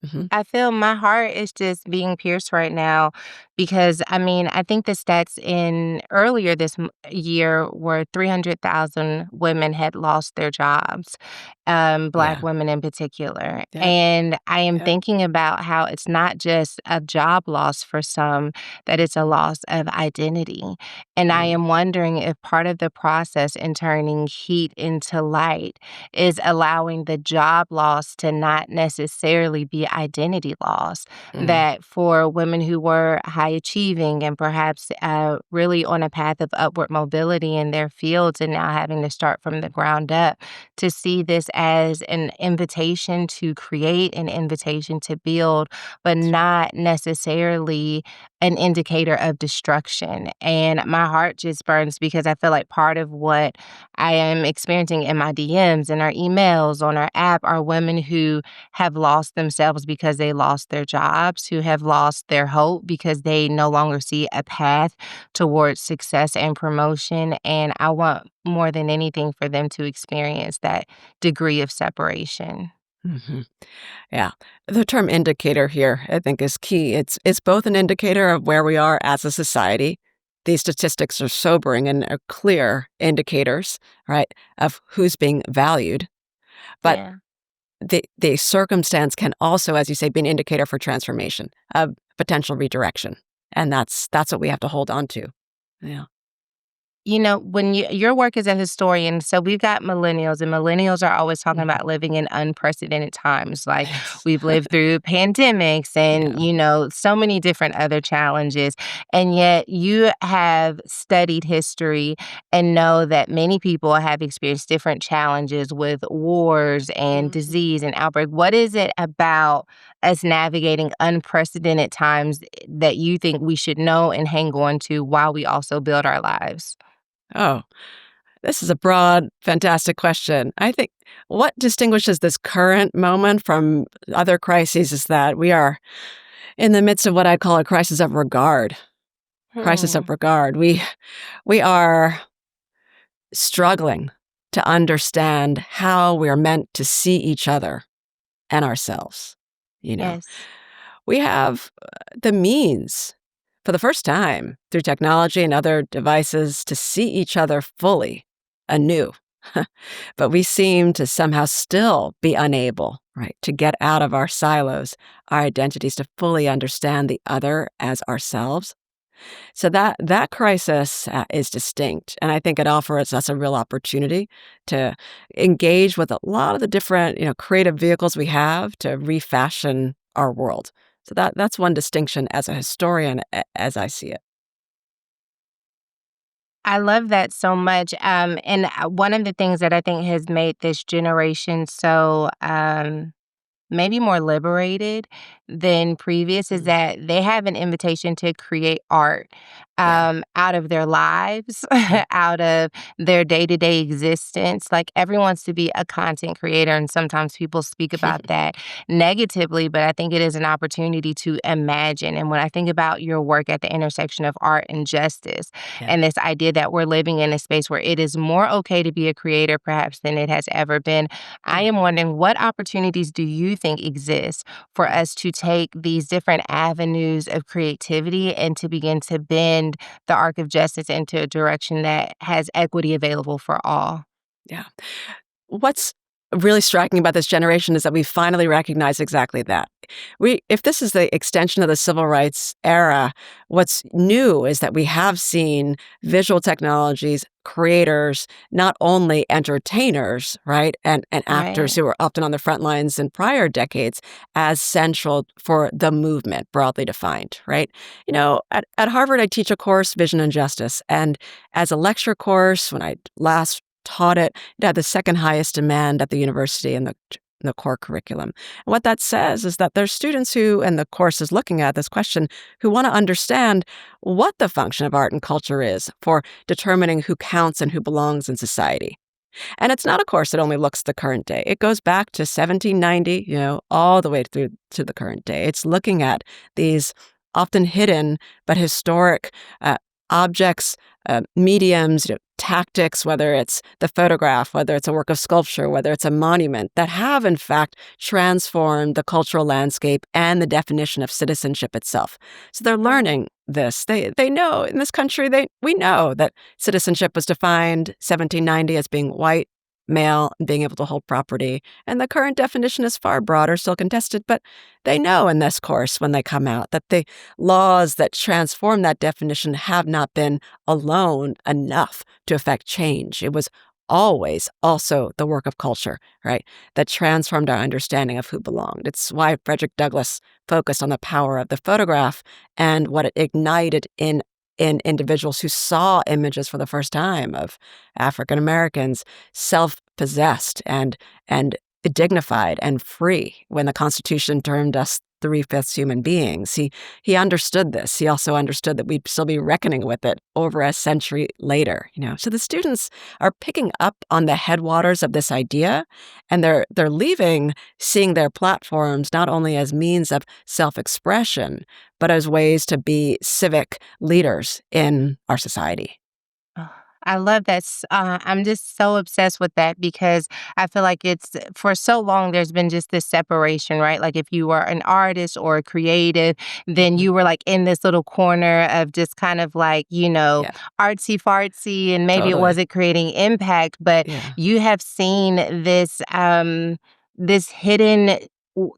Mhm. I feel my heart is just being pierced right now because I mean, I think the stats in earlier year were 300,000 women had lost their jobs, Black Yeah. women in particular. Yep. And I am Yep. thinking about how it's not just a job loss for some, that it's a Mm, loss of identity. And I mm, am wondering if part of the process in turning heat into light is allowing the job loss to not necessarily be identity loss. mm. That for women who were high achieving and perhaps really on a path of upward mobility in their fields and now having to start from the ground up, to see this as an invitation to create, an invitation to build, but That's right. not necessarily an indicator of destruction. And my heart just burns because I feel like part of what I am experiencing in my DMs and our emails on our app are women who have lost themselves because they lost their jobs, who have lost their hope because they no longer see a path towards success and promotion. And I want more than anything for them to experience that degree of separation. Mhm. Yeah. The term indicator here, I think, is key. It's both an indicator of where we are as a society. These statistics are sobering and are clear indicators, right, of who's being valued. But Yeah. the circumstance can also, as you say, be an indicator for transformation, of potential redirection. And that's what we have to hold on to. Yeah. You know, when your work as a historian, so we've got millennials, and millennials are always talking Mhm. about living in unprecedented times. Like Yes. we've lived through pandemics and, Yeah. so many different other challenges. And yet you have studied history and know that many people have experienced different challenges with wars and Mhm. disease and outbreak. What is it about us navigating unprecedented times that you think we should know and hang on to while we also build our lives? Oh, this is a broad, fantastic question. I think what distinguishes this current moment from other crises is that we are in the midst of what I call a crisis of regard. Crisis of Hmm. regard. We are struggling to understand how we are meant to see each other and ourselves. You know, Yes. we have the means for the first time through technology and other devices to see each other fully anew. But we seem to somehow still be unable, right, to get out of our silos, our identities, to fully understand the other as ourselves. So that crisis is distinct, and I think it offers us a real opportunity to engage with a lot of the different, creative vehicles we have to refashion our world. So that's one distinction as a historian, as I see it. I love that so much. And one of the things that I think has made this generation so maybe more liberated than previous is Mm. that they have an invitation to create art Yeah. out of their lives, Mm. out of their day to day existence. Like everyone wants to be a content creator, and sometimes people speak about that negatively, but I think it is an opportunity to imagine. And when I think about your work at the intersection of art and justice, Yeah. and this idea that we're living in a space where it is more okay to be a creator perhaps than it has ever been, I Mm. am wondering what opportunities do you think exist for Mm. us to take these different avenues of creativity and to begin to bend the arc of justice into a direction that has equity available for all? Yeah. What's really striking about this generation is that we finally recognize exactly that. If this is the extension of the civil rights era, what's new is that we have seen visual technologies, creators, not only entertainers, right, and actors Right. who were often on the front lines in prior decades, as central for the movement, broadly defined, right? At Harvard, I teach a course, Vision and Justice, and as a lecture course, when I last taught it, it had the second highest demand at the university in the core curriculum. And what that says is that there's students who, and the course is looking at this question, who want to understand what the function of art and culture is for determining who counts and who belongs in society. And it's not a course that only looks at the current day. It goes back to 1790, all the way through to the current day. It's looking at these often hidden but historic objects, mediums, tactics, whether it's the photograph, whether it's a work of sculpture, whether it's a monument, that have in fact transformed the cultural landscape and the definition of citizenship itself. So they're Mhm. learning this. They know in this country, we know that citizenship was defined 1790 as being white, male, and being able to hold property. And the current definition is far broader, still contested, but they know in this course when they come out that the laws that transform that definition have not been alone enough to affect change. It was always also the work of culture, right, that transformed our understanding of who belonged. It's why Frederick Douglass focused on the power of the photograph and what it ignited in individuals who saw images for the first time of African Americans self-possessed and dignified and free when the Constitution termed us three-fifths human beings. He understood this. He also understood that we'd still be reckoning with it over a century later. So the students are picking up on the headwaters of this idea, and they're leaving seeing their platforms not only as means of self-expression, but as ways to be civic leaders in our society. Ugh, I love that. I'm just so obsessed with that because I feel like it's for so long there's been just this separation, right? Like if you were an artist or a creative, then Mhm. you were like in this little corner of just kind of like, Yeah, artsy fartsy, and maybe it totally. wasn't creating impact, but Yeah. you have seen this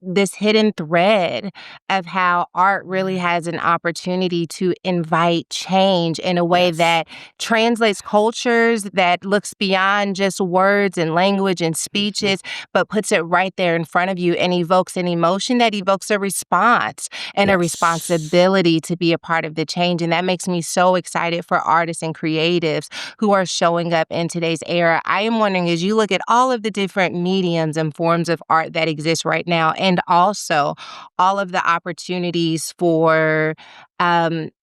this hidden thread of how art really Yeah. has an opportunity to invite change in a way Yes. that translates cultures, that looks beyond just words and language and Mhm. speeches, but puts it right there in front of you and evokes an emotion that evokes a response and a Yes. responsibility to be a part of the change. And that makes me so excited for artists and creatives who are showing up in today's era. I am wondering, as you look at all of the different mediums and forms of art that exist right now, and also all of the opportunities for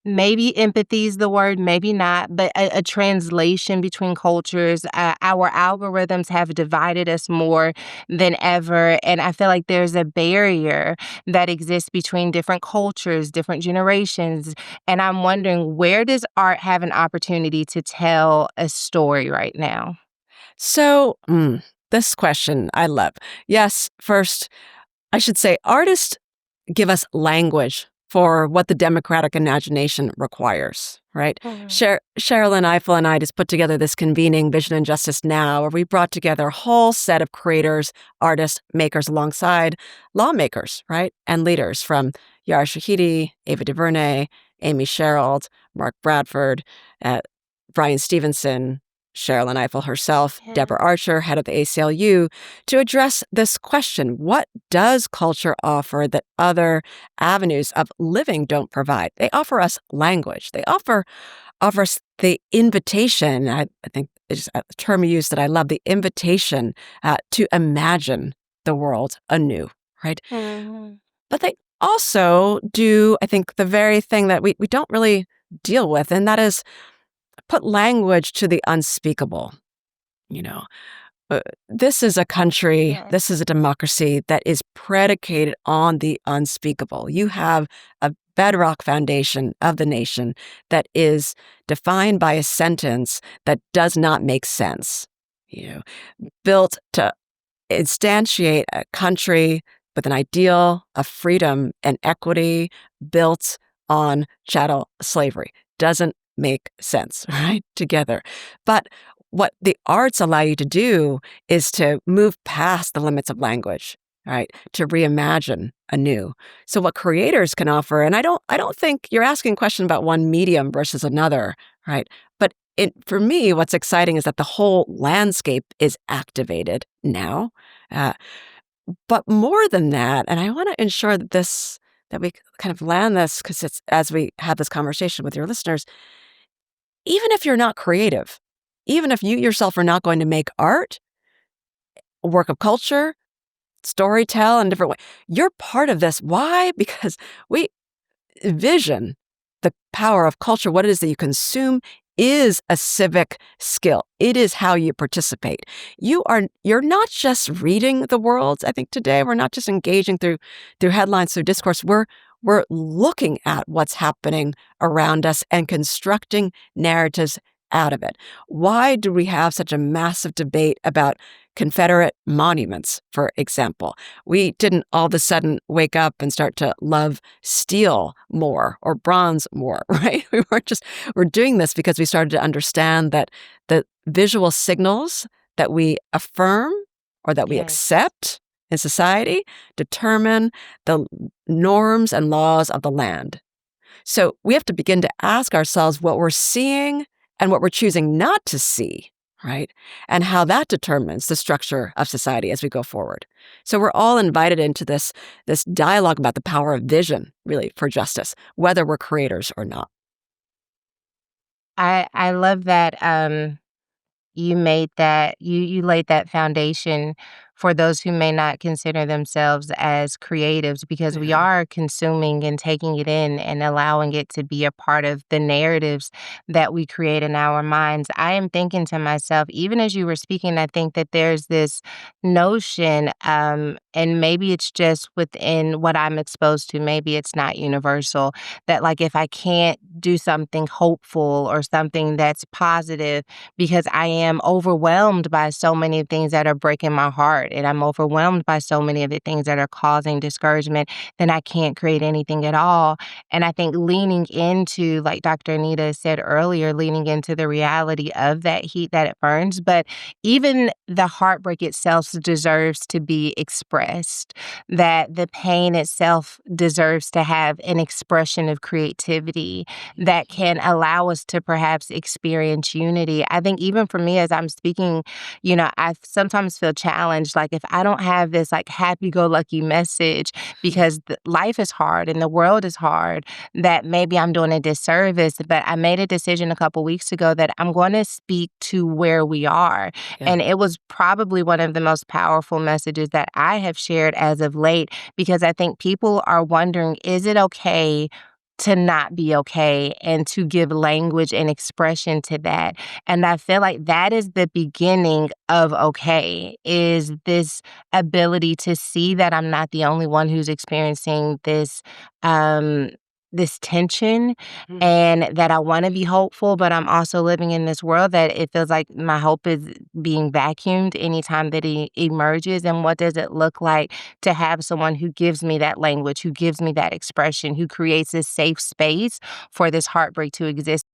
maybe empathy is the word, maybe not, but a translation between cultures. Our algorithms have divided us more than ever. And I feel like there's a barrier that exists between different cultures, different generations. And I'm wondering, where does art have an opportunity to tell a story right now? So, this question I love. Yes, first, I should say artists give us language for what the democratic imagination requires, right? Mhm. Sherilyn Eiffel and I just put together this convening Vision and Justice Now, where we brought together a whole set of creators, artists, makers alongside lawmakers, right? And leaders from Yara Shahidi, Ava DuVernay, Amy Sherald, Mark Bradford, uh, Brian Stevenson, Sherilyn Eiffel herself, Yeah. Deborah Archer, head of the ACLU, to address this question. What does culture offer that other avenues of living don't provide? They offer us language. They offer us the invitation. I think it's a term you use that I love, the invitation to imagine the world anew, right? Mhm. But they also do, I think, the very thing that we don't really deal with, and that is put language to the unspeakable. You know, this is a country, Yes. this is a democracy that is predicated on the unspeakable. You have a bedrock foundation of the nation that is defined by a sentence that does not make sense, you know, built to instantiate a country with an ideal of freedom and equity built on chattel slavery. Doesn't make sense, right? Together. But what the arts allow you to do is to move past the limits of language, right? To reimagine anew. So what creators can offer, and I don't think you're asking a question about one medium versus another, right? But for me, what's exciting is that the whole landscape is activated now. Uh, but more than that, and I want to ensure that we kind of land this because it's as we have this conversation with your listeners, even if you're not creative, even if you yourself are not going to make art, a work of culture, story tell in a different way, you're part of this. Why? Because we vision, the power of culture, what it is that you consume is a civic skill. It is how you participate. You're not just reading the world. I think today we're not just engaging through headlines, through discourse. We're looking at what's happening around us and constructing narratives out of it? Why do we have such a massive debate about Confederate monuments, for example? We didn't all of a sudden wake up and start to love steel more or bronze more, right? We're doing this because we started to understand that the visual signals that we affirm or that we Yes. accept in society determine the norms and laws of the land. So we have to begin to ask ourselves what we're seeing and what we're choosing not to see, right? And how that determines the structure of society as we go forward. So we're all invited into this dialogue about the power of vision, really, for justice, whether we're creators or not. I love that, you made that you laid that foundation for those who may not consider themselves as creatives because we Yeah, are consuming and taking it in and allowing it to be a part of the narratives that we create in our minds. I am thinking to myself, even as you were speaking, I think that there's this notion, and maybe it's just within what I'm exposed to, maybe it's not universal, that like if I can't do something hopeful or something that's positive, because I am overwhelmed by so many things that are breaking my heart and I'm overwhelmed by so many of the things that are causing discouragement, then I can't create anything at all. And I think leaning into, like Dr. Anita said earlier, leaning into the reality of that heat that it burns, but even the heartbreak itself deserves to be expressed, that the pain itself deserves to have an expression of creativity that can allow us to perhaps experience unity. I think even for me as I'm speaking, I sometimes feel challenged. Like if I don't have this like happy go lucky message because life is hard and the world is hard, that maybe I'm doing a disservice. But I made a decision a couple weeks ago that I'm going to speak to where we are. yeah. And it was probably one of the most powerful messages that I have shared as of late because I think people are wondering, is it okay to not be okay and to give language and expression to that. And I feel like that is the beginning of okay, is this ability to see that I'm not the only one who's experiencing um this tension Mm. and that I want to be hopeful, but I'm also living in this world that it feels like my hope is being vacuumed anytime that it emerges. And what does it look like to have someone who gives me that language, who gives me that expression, who creates this safe space for this heartbreak to exist?